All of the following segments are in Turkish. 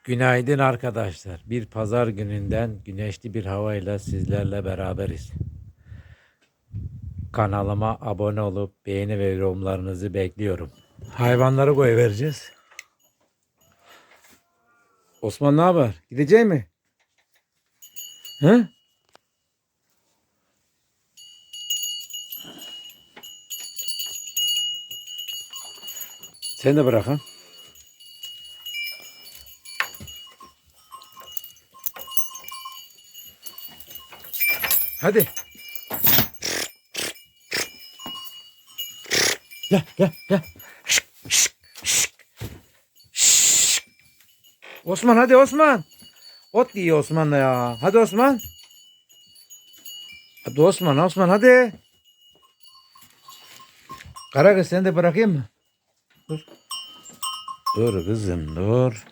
Günaydın arkadaşlar. Bir pazar gününden güneşli bir havayla sizlerle beraberiz. Kanalıma abone olup beğeni ve yorumlarınızı bekliyorum. Hayvanları koyuvereceğiz. Osman ne haber? Gidecek mi? Hı? Sen de bırak ha. Hadi. Gel gel gel. Osman hadi Osman. Ot yiyor Osman da ya. Hadi Osman. Hadi Osman hadi. Karagöz seni de bırakayım mı? Dur. Dur kızım dur.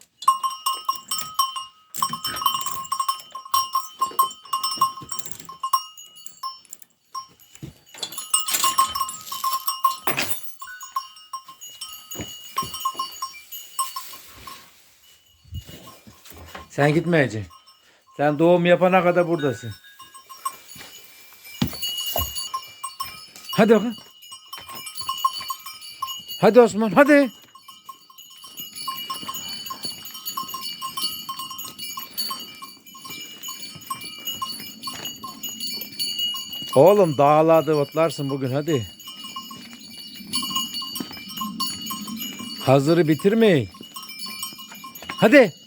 Sen gitmeyeceksin. Sen doğum yapana kadar buradasın. Hadi bakalım. Hadi Osman hadi. Oğlum dağlarda otlarsın bugün hadi. Hazırı bitirmeyin. Hadi.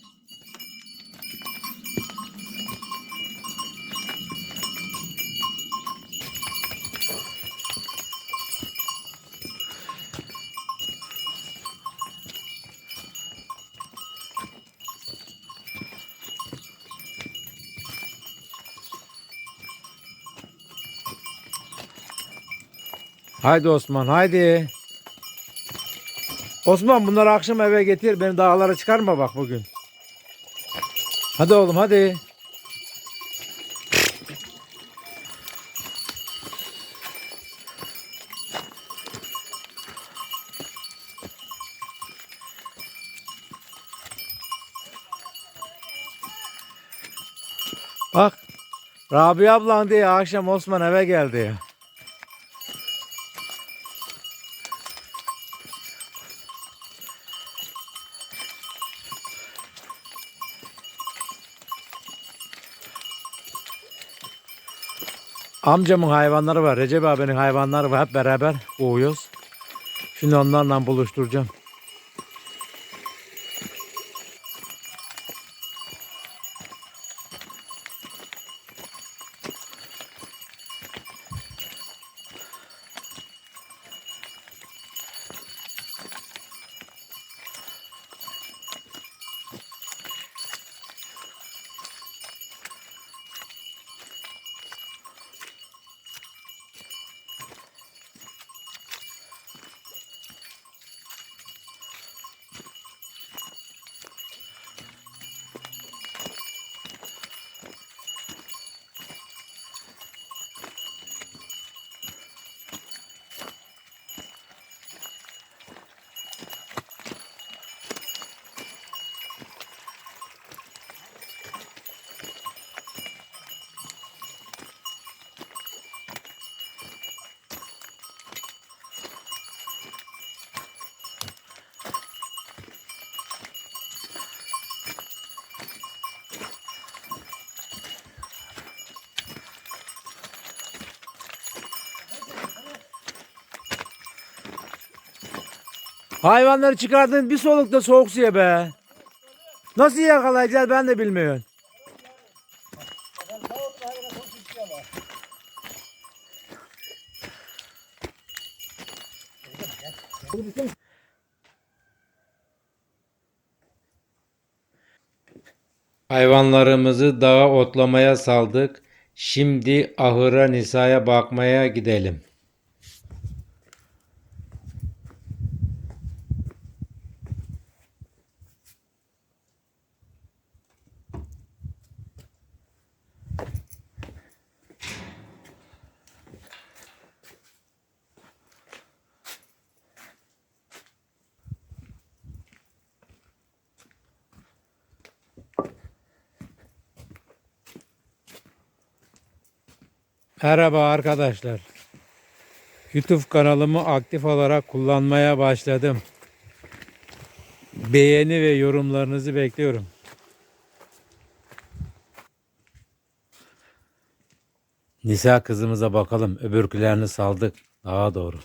Haydi Osman haydi. Osman bunları akşam eve getir. Beni dağlara çıkarma bak bugün. Hadi oğlum hadi. Bak. Rabia ablan diye akşam Osman eve geldi ya. Amcamın hayvanları var. Recep abinin hayvanları var. Hep beraber uyuyoruz. Şimdi onlarla buluşturacağım. Hayvanları çıkardın bir solukta soğuk suya be. Nasıl yakalayacağız ben de bilmiyorum. Hayvanlarımızı dağa otlamaya saldık. Şimdi ahıra Nisa'ya bakmaya gidelim. Merhaba arkadaşlar. YouTube kanalımı aktif olarak kullanmaya başladım. Beğeni ve yorumlarınızı bekliyorum. Nisa kızımıza bakalım. Öbürkülerini saldık. Daha doğru.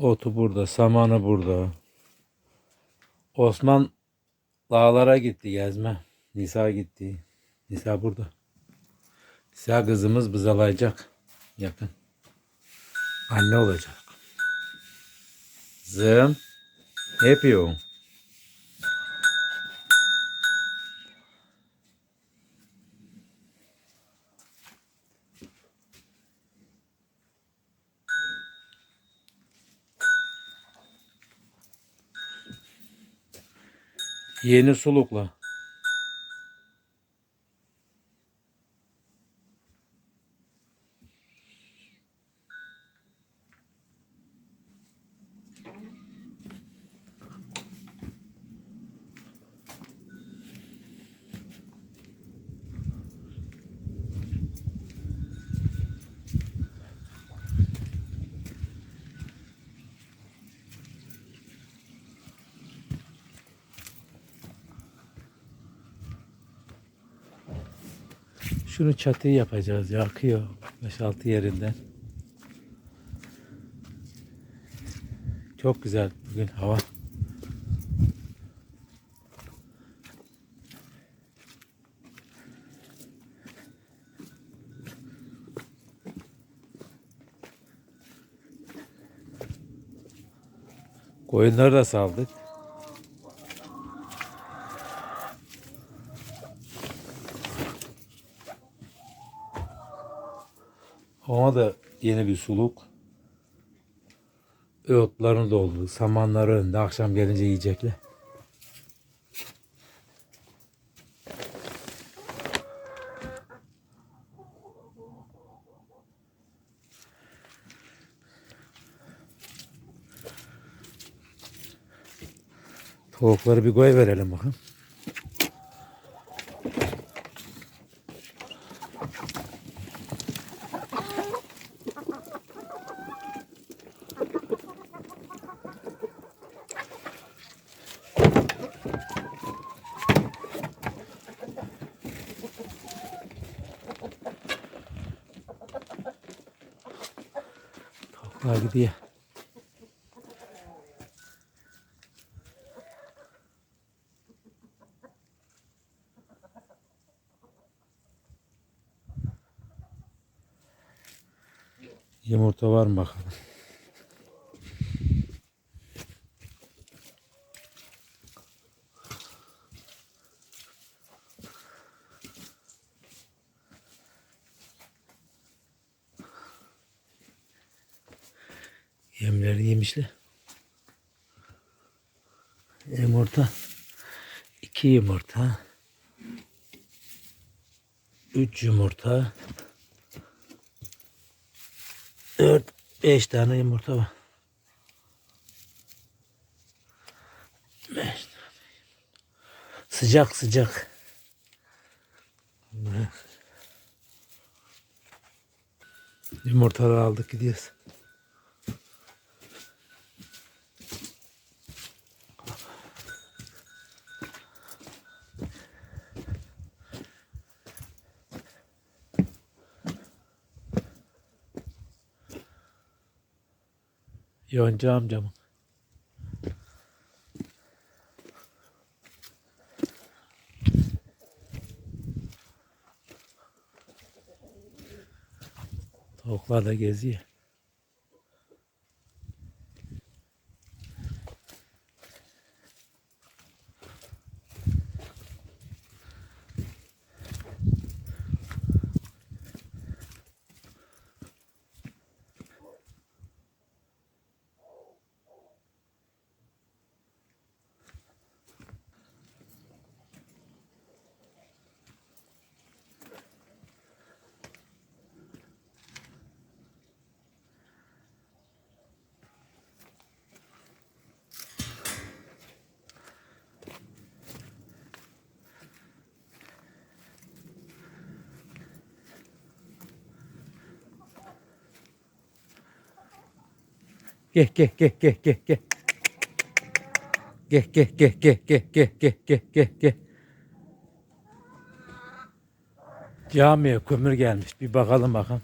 Otu burada, samanı burada. Osman dağlara gitti gezme. Nisa gitti. Nisa burada. Nisa kızımız bızalayacak. Yakın. Anne olacak. Kızım, ne yapıyorsun? Yeni sulukla. Şunu çatıyı yapacağız ya. Akıyor 5-6 yerinden. Çok güzel bugün hava. Koyunları da saldık. Ona da yeni bir suluk. Otlarını doldurduk. Samanları önünde. Akşam gelince yiyecekler. Tavukları bir koy verelim bakın. Tavuklar gidiyor. Yumurta var mı bakalım. Yemleri yemişler. Yumurta. 2 yumurta. 3 yumurta. 4-5 tane yumurta var. 5. Sıcak sıcak. Yumurtaları aldık gidiyoruz. Yonca amcamın. Tavuklar da geziyor. Gel gel gel gel gel gel. Gel gel gel gel gel gel gel gel gel gel. Camiye kömür gelmiş. Bir bakalım bakalım.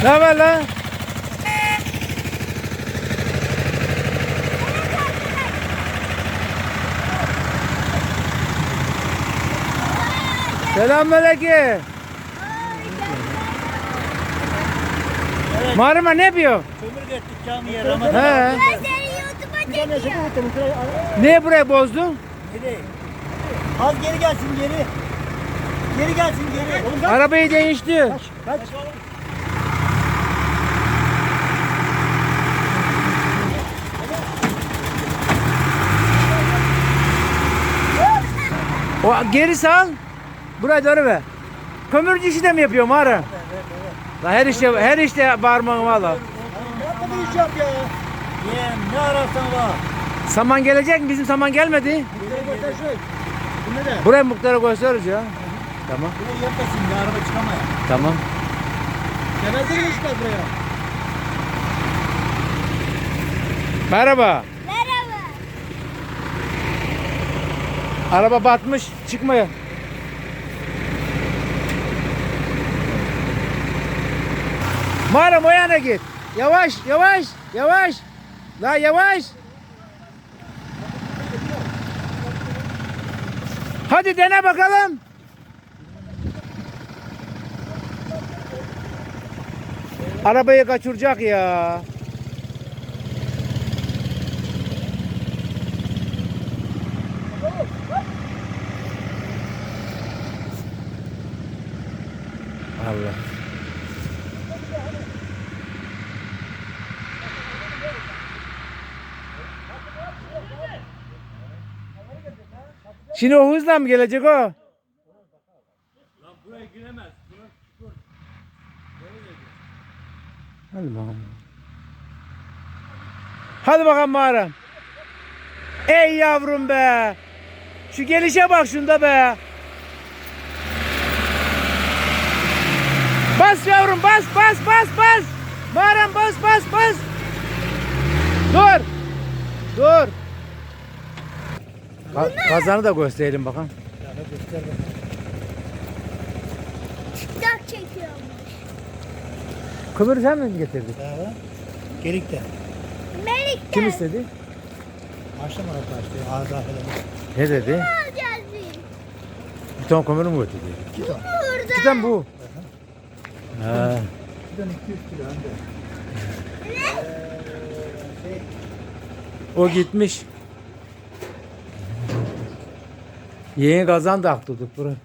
Ne haber lan? Selamünaleyküm. Marima ne yapıyor? Kömür gettik camiye Ramazan. He. Ben seni YouTube'a çekiyorum. Niye burayı bozdun? Nereye? Az geri gelsin geri. Geri gelsin geri. Oğlum Arabayı değişti. kaç. O geri sal. Buraya doğru ver. Kömürcü işi de mi yapıyor Mara? La her işte parmağım valla. Yapma bir iş yap ya. Yeğen ne ararsan var. Saman gelecek mi? Bizim saman gelmedi. Buraya göster şöyle. Bu ne de? Buraya muhtara gösteririz ya. Tamam. Burayı yapmasın ya araba çıkamaya. Tamam. Genelde mi çıkar buraya? Merhaba. Merhaba. Araba batmış. Çıkmaya. Mara o yana git. Yavaş yavaş yavaş. La yavaş. Hadi dene bakalım. Arabayı kaçıracak ya. Allah. Şimdi o hızla mı gelecek o? Lan buraya giremez. Hadi bakalım. Hadi bakalım mağara. Ey yavrum be. Şu gelişe bak şunda be. Bas yavrum bas bas bas bas. Mağaram bas bas bas. Dur. Dur. Kazanı da gösterelim bakalım. TikTok çekiyormuş. Kömürü sen mi getirdin? Gelikte. Melik'ten Kim istedi? Akşam arkadaşlar ağza falan. Ne dedi? alacağız biz. Bir ton kömür mü götürdü? 2 ton. İki ton bu. Ha. 2 ton 200 kilo hem de. Şey, O gitmiş. Yeni kazan da aktırdık buraya.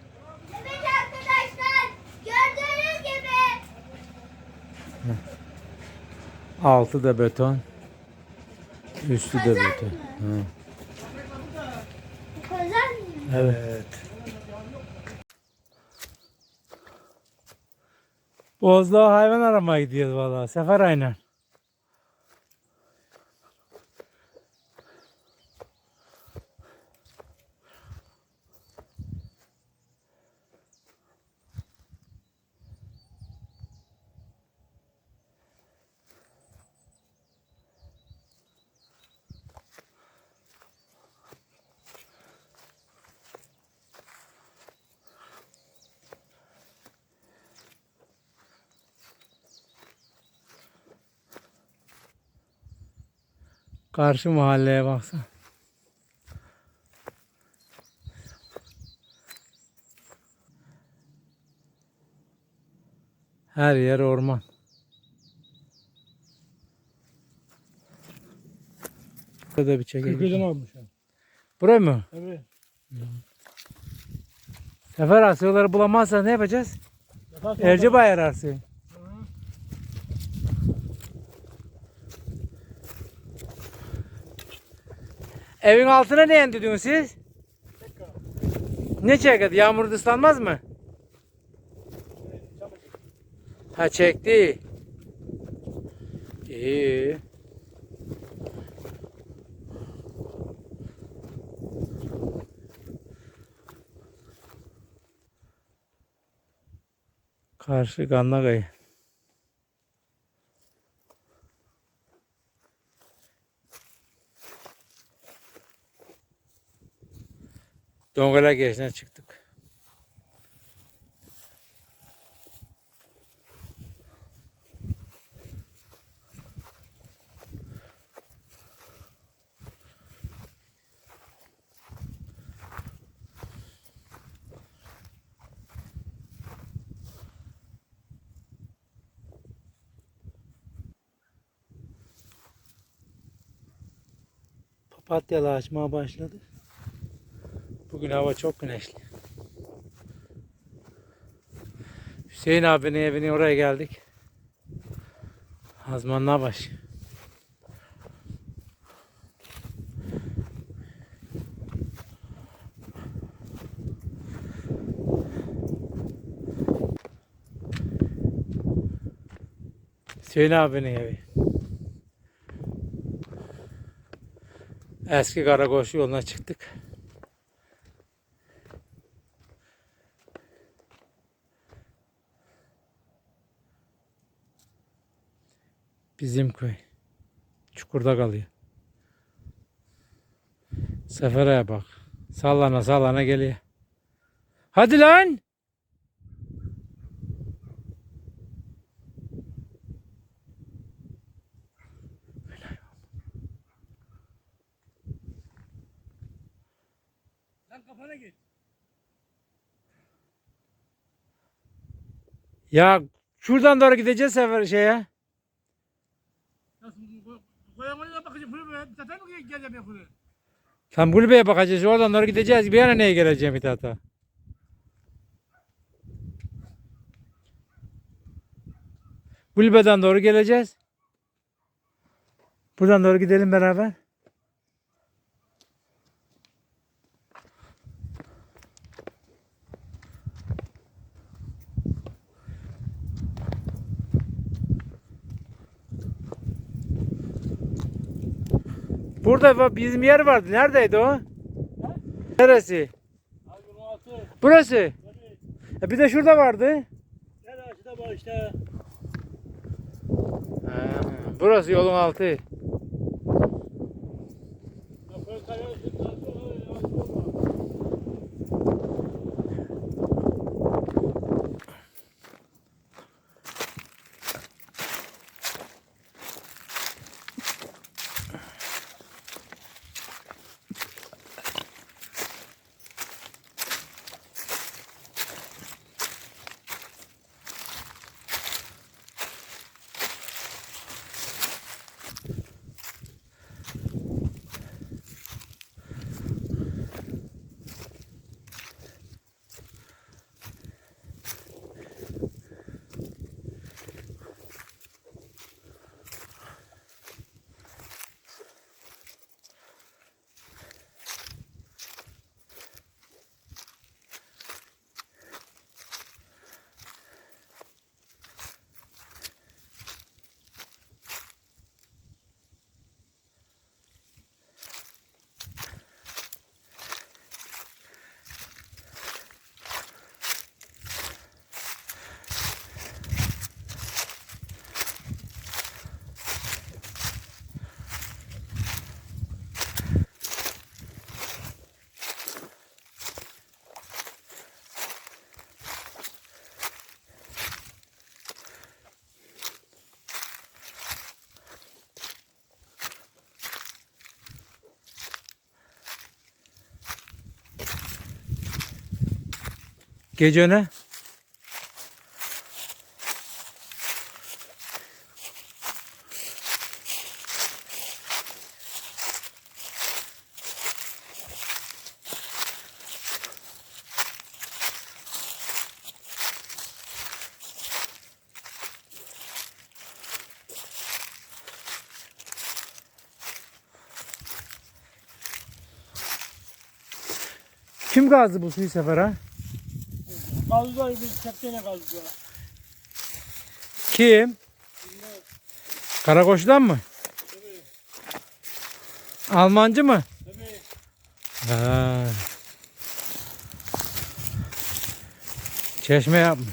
Evet arkadaşlar gördüğünüz gibi. Altı da beton. Üstü de beton. Hı. Kazan mı? Evet. Bozluğa hayvan aramaya gidiyoruz vallahi. Sefer aynen. Karşı mahalleye baksana. Her yer orman. Burada bir çekelim. Kırkıdan almış. Buraya mı? Evet. Sefer asıyorları bulamazsa ne yapacağız? Ercebay ararsın. Evin altına ne indirdiniz siz? Ne çekti? Yağmurda ıslanmaz mı? Ha çekti. İyi. Karşı Gannagay. Dongala geçine çıktık. Papatyalar açmaya başladı. Bugün hava çok güneşli. Hüseyin abinin evine oraya geldik. Azmanlığa baş. Hüseyin abinin evi. Eski Karakoş yoluna çıktık. Bizim köy. Çukurda kalıyor. Seferaya bak. Sallana sallana geliyor. Hadi lan. Lan kafana git. Ya şuradan doğru gideceğiz sefer şeye. Koyamayla bakacağım. Buraya zaten mi geleceğim ya buraya? Tam kulübeye bakacağız. Oradan doğru gideceğiz. Bir yana neye geleceğim İthat'a? Kulübeden doğru geleceğiz. Buradan doğru gidelim beraber. Burada bizim yer vardı. Neredeydi o? Neresi? Abi bunun altı. Burası. Bir de şurada vardı. Gel aşağıda bak işte. Ha, burası yolun altı. Kapı kayıyor. Şimdi altı. Gece öne. Kim gazdı bu suyu sefer ha? Kazdılar biz çektiğine kazdılar. Kim? Karakoç'tan mı? Tabii. Almancı mı? Tabii. Ha. Çeşme yapmış.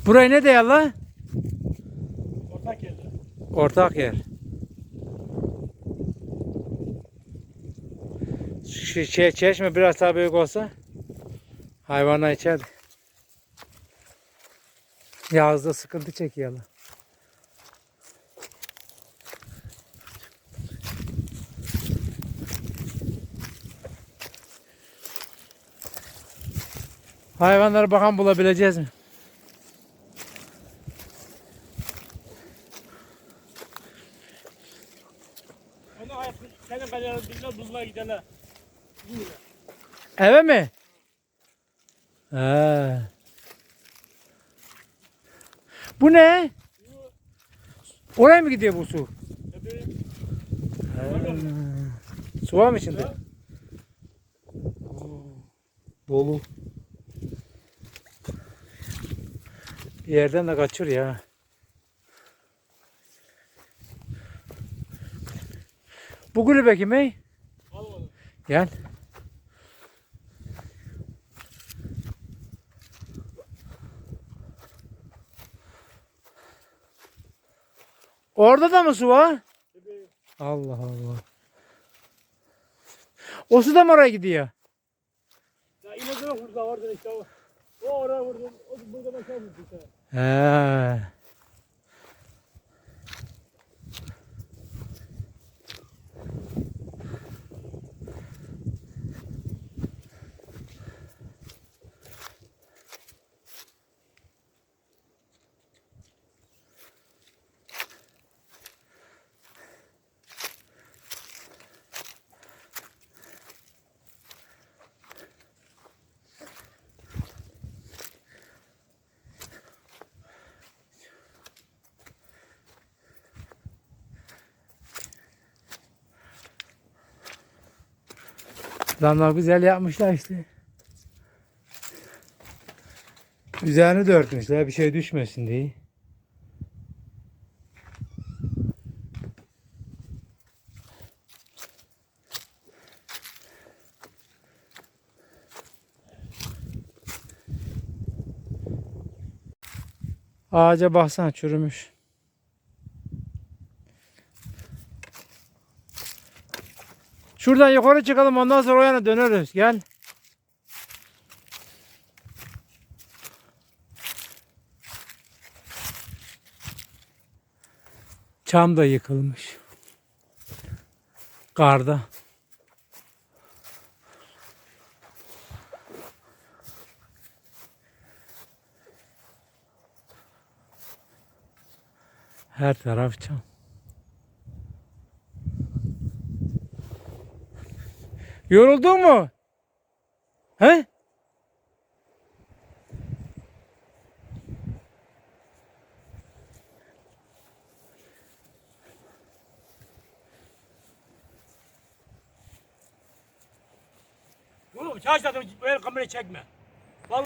Burayı ne diyor la? Ortak yerde. Ortak yer. Çeşme biraz daha büyük olsa hayvanlar içerdi. Yazda sıkıntı çekiyorlar. Hayvanlara bakan bulabileceğiz mi? Onu senin kadar bilmez buzluğa gidene. Eve mi? He. Bu ne? Oraya mı gidiyor bu su? Tabii. Su var mı içinde? Dolu. Bir yerden de kaçır ya. Bu kulübe kimi? Almadım. Gel. Orada da mı su var? Tabii. Allah Allah. O su da mı oraya gidiyor? Ya İnadına burada vardı işte o. O oraya vurdu. O burada başa vurdu işte. He. Adamlar güzel yapmışlar işte. Üzerini de örtmüşler bir şey düşmesin diye. Ağaca baksana çürümüş. Şuradan yukarı çıkalım ondan sonra o yana döneriz. Gel. Çam da yıkılmış. Karda. Her taraf çam. Yoruldun mu? He? Oğlum çalıştım böyle kamerayı çekme. Bal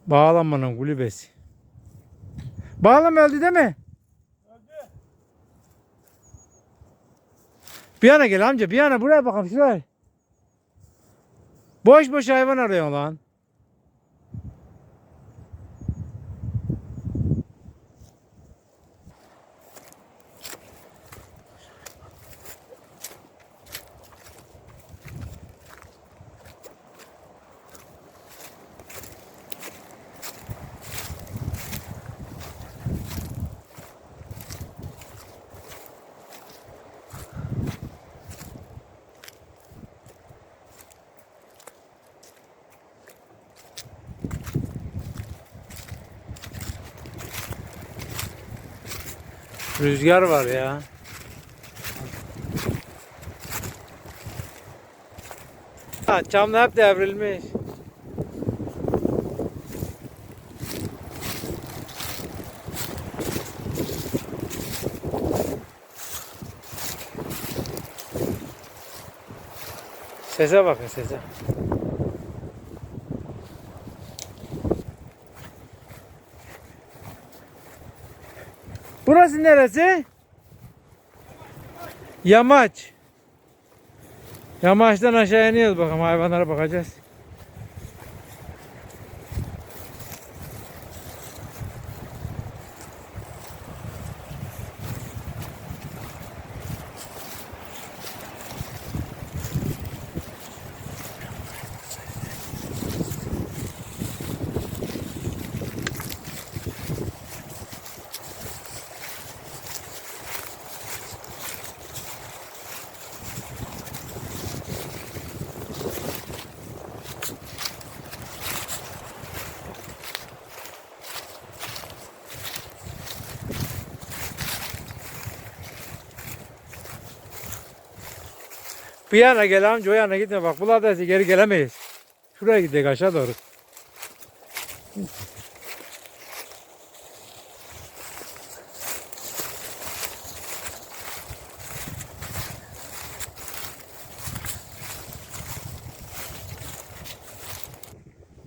Bağlanmanın kulübesi. Bağlama öldü değil mi? öldü. Bir yana gel amca bir yana buraya bakalım şuraya. Boş boş hayvan arıyor lan. Rüzgar var ya. Ha, camlar hep devrilmiş. Sese bakın sese. Burası neresi? Yamaç. Yamaçtan aşağı iniyoruz bakalım, hayvanlara bakacağız. Bu yana gel amca, o yana gitme bak, buradan geri gelemeyiz. Şuraya gidelim aşağı doğru.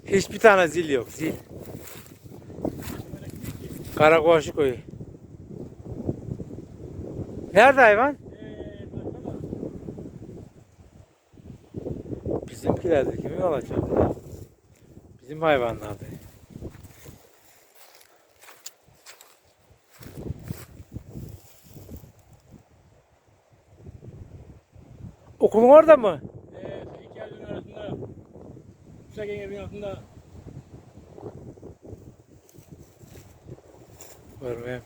Hiçbir tane zil yok, zil. Karakoşu koyu. Nerede hayvan? Bizimkilerdi, kimin olacak? Bizim hayvanlardı. Okulun orada mı? İki evin arasında. Yüksek evin altında. Görmeyeyim.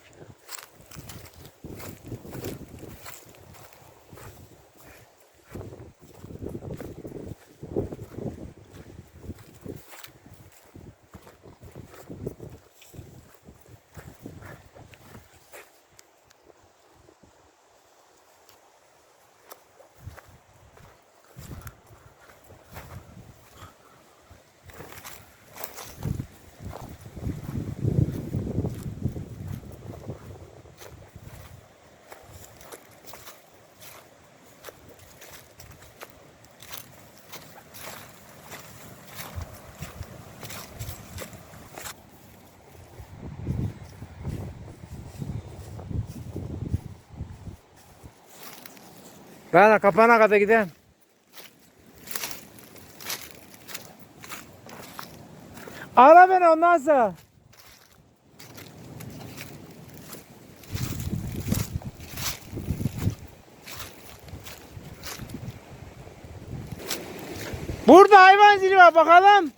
Ben kapana kadar gidelim. Ara beni ondan sonra. Burada hayvan zili var, bakalım.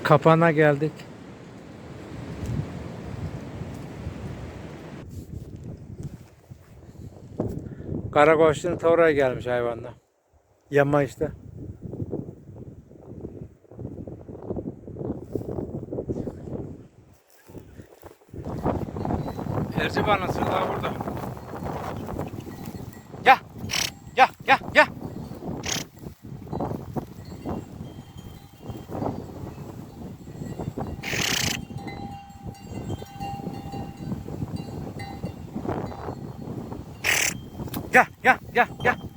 Kapana geldik. Karakoçlu'nun oraya gelmiş hayvanlar. Yama işte. Erciban'ın sırdağı burada. Gel. Gel, gel, gel. Gel, gel, gel, gel.